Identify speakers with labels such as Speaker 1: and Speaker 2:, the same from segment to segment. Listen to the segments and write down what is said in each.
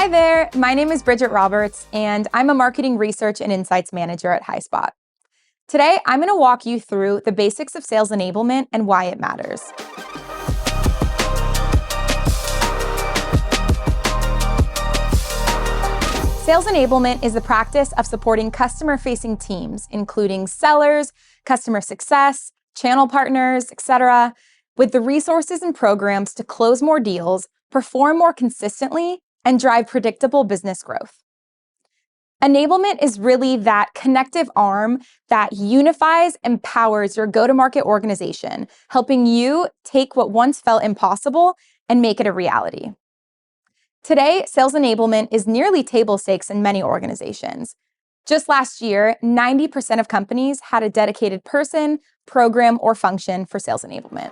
Speaker 1: Hi there, my name is Bridgette Roberts, and I'm a Marketing Research and Insights Manager at Highspot. Today, I'm going to walk you through the basics of sales enablement and why it matters. Sales enablement is the practice of supporting customer-facing teams, including sellers, customer success, channel partners, etc., with the resources and programs to close more deals, perform more consistently, and drive predictable business growth. Enablement is really that connective arm that unifies and powers your go-to-market organization, helping you take what once felt impossible and make it a reality. Today, sales enablement is nearly table stakes in many organizations. Just last year, 90% of companies had a dedicated person, program, or function for sales enablement.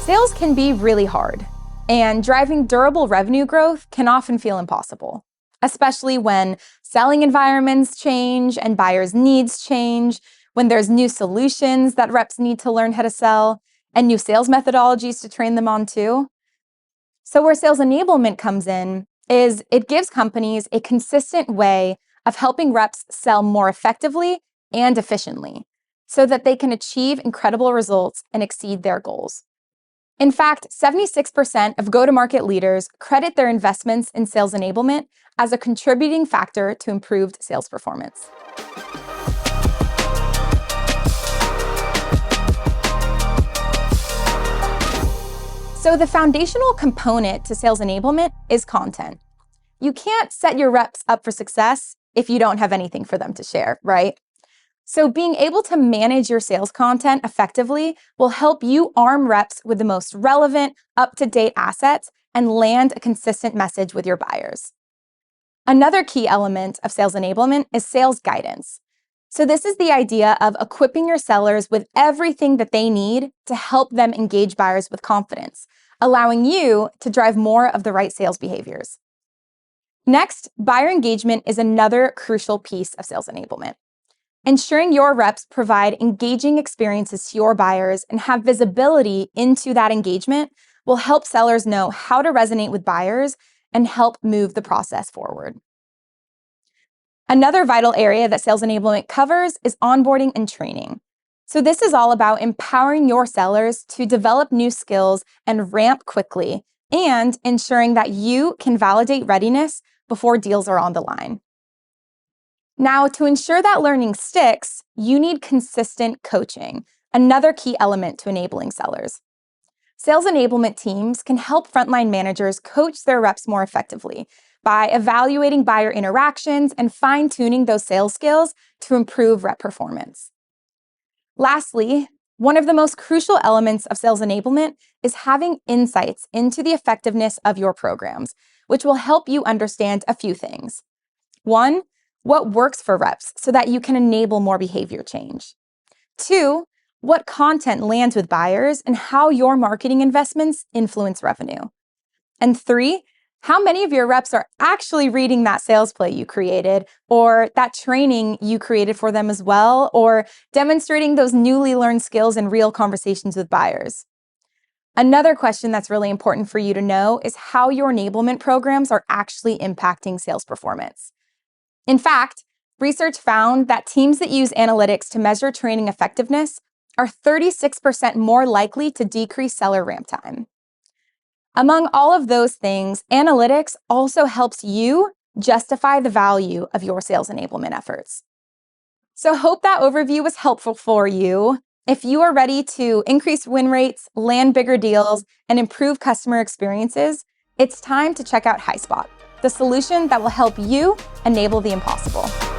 Speaker 1: Sales can be really hard, and driving durable revenue growth can often feel impossible, especially when selling environments change and buyers' needs change, when there's new solutions that reps need to learn how to sell, and new sales methodologies to train them on too. So where sales enablement comes in is it gives companies a consistent way of helping reps sell more effectively and efficiently so that they can achieve incredible results and exceed their goals. In fact, 76% of go-to-market leaders credit their investments in sales enablement as a contributing factor to improved sales performance. So the foundational component to sales enablement is content. You can't set your reps up for success if you don't have anything for them to share, right? So being able to manage your sales content effectively will help you arm reps with the most relevant, up-to-date assets and land a consistent message with your buyers. Another key element of sales enablement is sales guidance. So this is the idea of equipping your sellers with everything that they need to help them engage buyers with confidence, allowing you to drive more of the right sales behaviors. Next, buyer engagement is another crucial piece of sales enablement. Ensuring your reps provide engaging experiences to your buyers and have visibility into that engagement will help sellers know how to resonate with buyers and help move the process forward. Another vital area that sales enablement covers is onboarding and training. So this is all about empowering your sellers to develop new skills and ramp quickly, and ensuring that you can validate readiness before deals are on the line. Now, to ensure that learning sticks, you need consistent coaching, another key element to enabling sellers. Sales enablement teams can help frontline managers coach their reps more effectively by evaluating buyer interactions and fine-tuning those sales skills to improve rep performance. Lastly, one of the most crucial elements of sales enablement is having insights into the effectiveness of your programs, which will help you understand a few things. One, what works for reps so that you can enable more behavior change. Two, what content lands with buyers and how your marketing investments influence revenue. And three, how many of your reps are actually reading that sales play you created, or that training you created for them as well, or demonstrating those newly learned skills in real conversations with buyers. Another question that's really important for you to know is how your enablement programs are actually impacting sales performance. In fact, research found that teams that use analytics to measure training effectiveness are 36% more likely to decrease seller ramp time. Among all of those things, analytics also helps you justify the value of your sales enablement efforts. So hope that overview was helpful for you. If you are ready to increase win rates, land bigger deals, and improve customer experiences, it's time to check out Highspot, the solution that will help you enable the impossible.